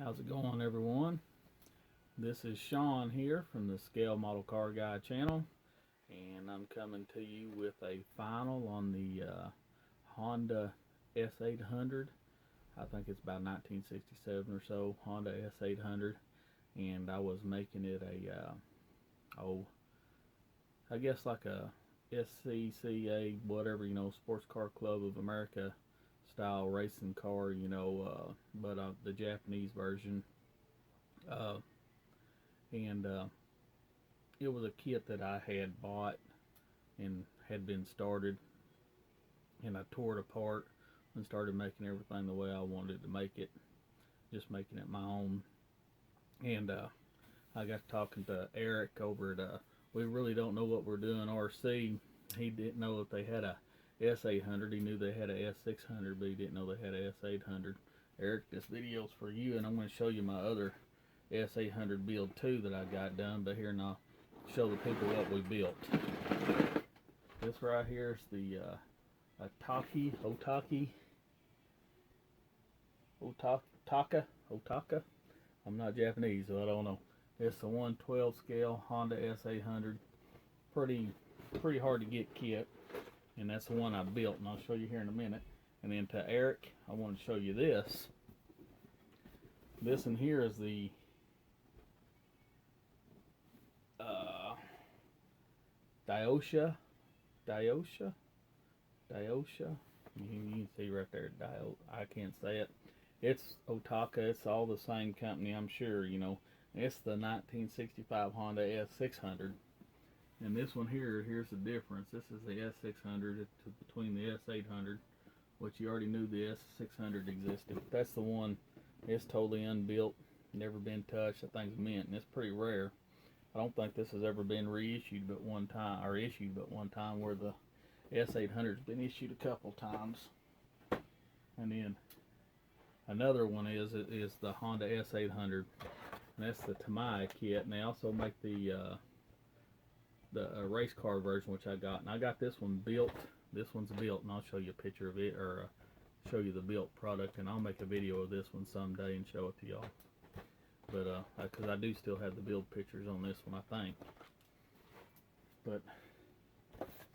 How's it going, everyone? This is Sean here from the Scale Model Car Guy channel, and I'm coming to you with a final on the Honda S800. I think it's about 1967 or so, Honda S800, and I was making it I guess like a SCCA, whatever, Sports Car Club of America style racing car, but the Japanese version. Uh, and it was a kit that I had bought and had been started, and I tore it apart and started making everything the way I wanted to make it, just making it my own. And I got talking to Eric over at We Really Don't Know What We're Doing RC. He didn't know that they had a S800. He knew they had a S600, but he didn't know they had a S800. Eric, this video's for you, and I'm going to show you my other S800 build too that I got done, but here, and I'll show the people what we built. This right here is the Otaki. I'm not Japanese, so I don't know. It's the 112 scale Honda S800. Pretty hard to get kit, and that's the one I built, and I'll show you here in a minute. And then to Eric, I want to show you this. This in here is the Diosha. You can see right there, I can't say it. It's Otaka. It's all the same company, I'm sure. It's the 1965 Honda S600. And this one here's the difference. This is the S600. It's between the S800, which you already knew the S600 existed. That's the one. It's totally unbuilt, never been touched. That thing's mint, and it's pretty rare. I don't think this has ever been reissued but one time, or issued but one time, where the S800's been issued a couple times. And then another one is the Honda S800, and that's the Tamiya kit. And they also make the race car version, which I got. And I got this one built. This one's built, and I'll show you a picture of it, or show you the built product. And I'll make a video of this one someday and show it to y'all. But because I do still have the build pictures on this one, I think. But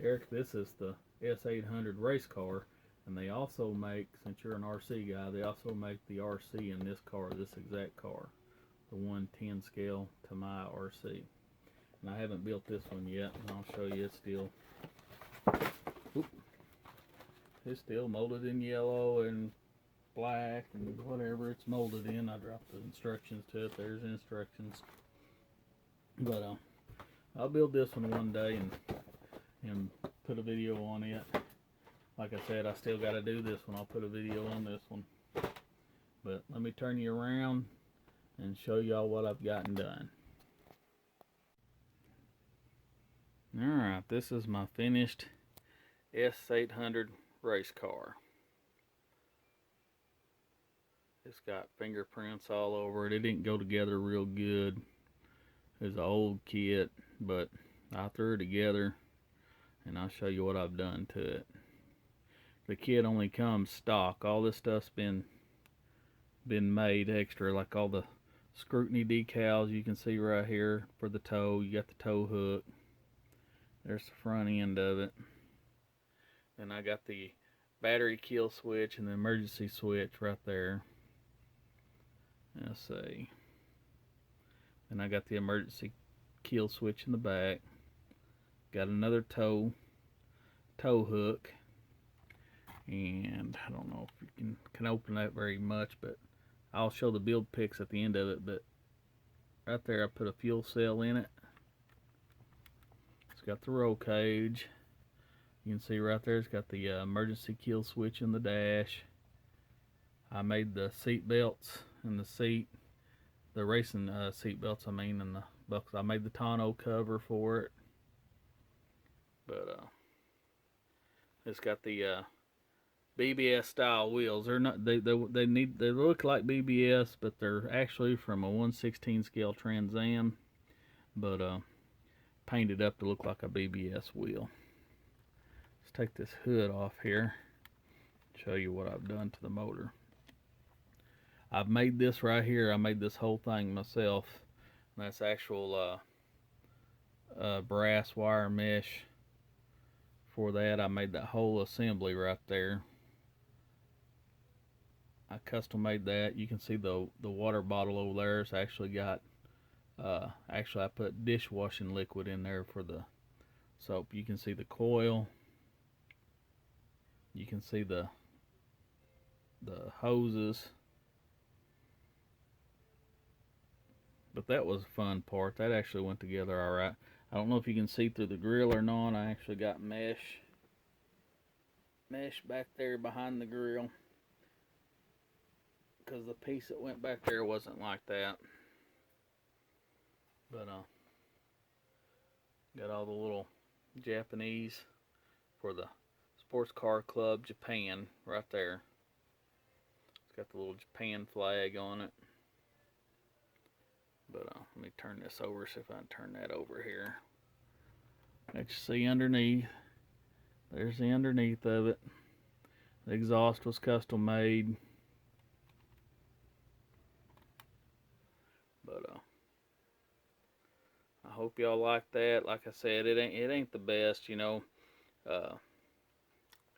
Eric, this is the S800 race car, and they also make, since you're an RC guy, they also make the RC in this car, this exact car, the 110 scale Tamiya RC. And I haven't built this one yet, and I'll show you. It's still molded in yellow and black and whatever it's molded in. I dropped the instructions to it. There's instructions. But I'll build this one day and put a video on it. Like I said, I still got to do this one. I'll put a video on this one. But let me turn you around and show y'all what I've gotten done. Alright, this is my finished S800 race car. It's got fingerprints all over it. It didn't go together real good. It's an old kit, but I threw it together, and I'll show you what I've done to it. The kit only comes stock. All this stuff's been made extra, like all the scrutiny decals you can see right here for the toe. You got the toe hook. There's the front end of it. Then I got the battery kill switch and the emergency switch right there. Let's see. And I got the emergency kill switch in the back. Got another toe hook. And I don't know if you can open that very much, but I'll show the build pics at the end of it. But right there, I put a fuel cell in it. It's got the roll cage. You can see right there, it's got the emergency kill switch in the dash. I made the seat belts and the racing seat belts, and the buckles. I made the tonneau cover for it. But it's got the BBS style wheels. They're not. They look like BBS, but they're actually from a 1/16 scale Trans Am, but painted up to look like a BBS wheel. Let's take this hood off here. Show you what I've done to the motor. I've made this right here. I made this whole thing myself. And that's actual brass wire mesh. For that, I made that whole assembly right there. I custom made that. You can see the water bottle over there. It's actually got actually I put dishwashing liquid in there for the soap. You can see the coil. You can see the hoses. But that was a fun part. That actually went together all right. I don't know if you can see through the grill or not. I actually got mesh back there behind the grill, because the piece that went back there wasn't like that. But got all the little Japanese for the Sports Car Club Japan right there. It's got the little Japan flag on it. But let me turn this over, see if I can turn that over here. Let you see underneath. There's the underneath of it. The exhaust was custom made. But I hope y'all like that. Like I said, it ain't the best, you know.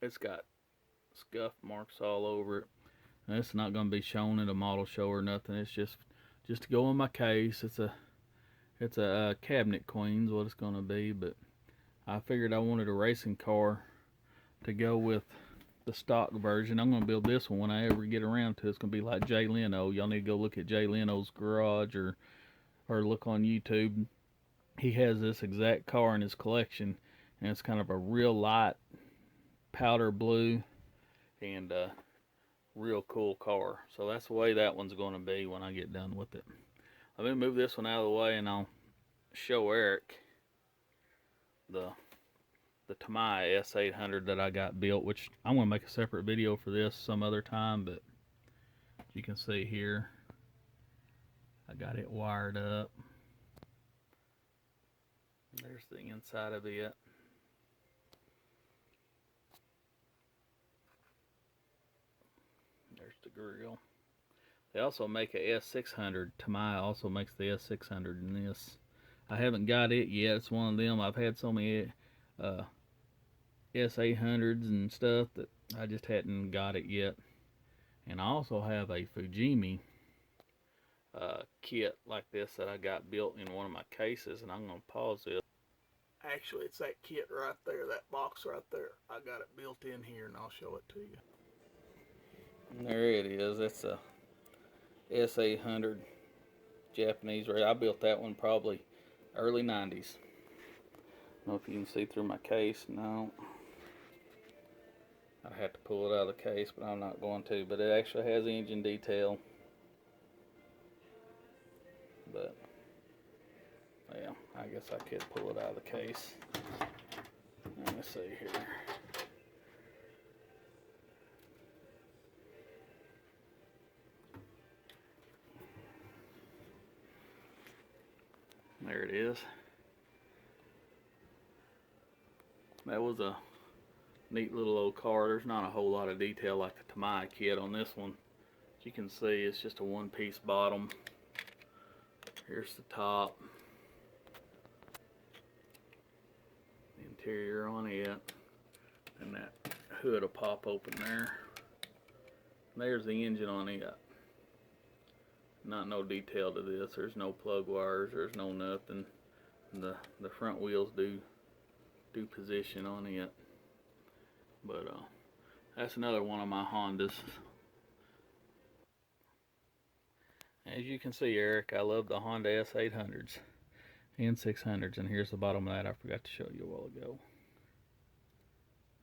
It's got scuff marks all over it. And it's not going to be shown at a model show or nothing. It's just to go in my case. It's a cabinet queen's what it's going to be. But I figured I wanted a racing car to go with the stock version. I'm going to build this one when I ever get around to it. It's going to be like Jay Leno. Y'all need to go look at Jay Leno's garage or look on YouTube. He has this exact car in his collection, and it's kind of a real light powder blue and real cool car. So that's the way that one's going to be when I get done with it. Let me move this one out of the way and I'll show Eric the Tamiya S800 that I got built, which I'm going to make a separate video for this some other time, but you can see here I got it wired up. There's the inside of it. There's the grill. They also make a S600. Tamiya also makes the S600 in this. I haven't got it yet. It's one of them. I've had so many S800s and stuff that I just hadn't got it yet. And I also have a Fujimi kit like this that I got built in one of my cases, and I'm going to pause this. Actually, it's that kit right there, that box right there. I got it built in here, and I'll show it to you. And there it is. That's a S800 Japanese race. I built that one probably early 90s. I don't know if you can see through my case. No. I'd have to pull it out of the case, but I'm not going to. But it actually has engine detail. But yeah, I guess I could pull it out of the case. Let me see here. There it is. That was a neat little old car. There's not a whole lot of detail like the Tamiya kit on this one. As you can see, it's just a one-piece bottom. Here's the top. The interior on it. And that hood will pop open there. There's the engine on it. Not no detail to this. There's no plug wires. There's no nothing. The front wheels do position on it. But that's another one of my Hondas. As you can see, Eric, I love the Honda S800s and 600s. And here's the bottom of that. I forgot to show you a while ago.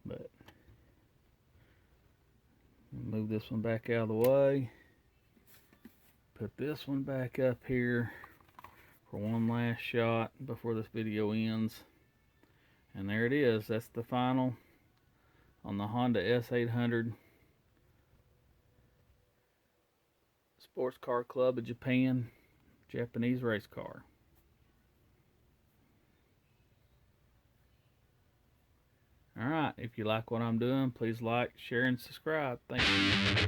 But move this one back out of the way. Put this one back up here for one last shot before this video ends. And there it is. That's the final on the Honda S800 Sports Car Club of Japan, Japanese race car. Alright, if you like what I'm doing, please like, share, and subscribe. Thank you.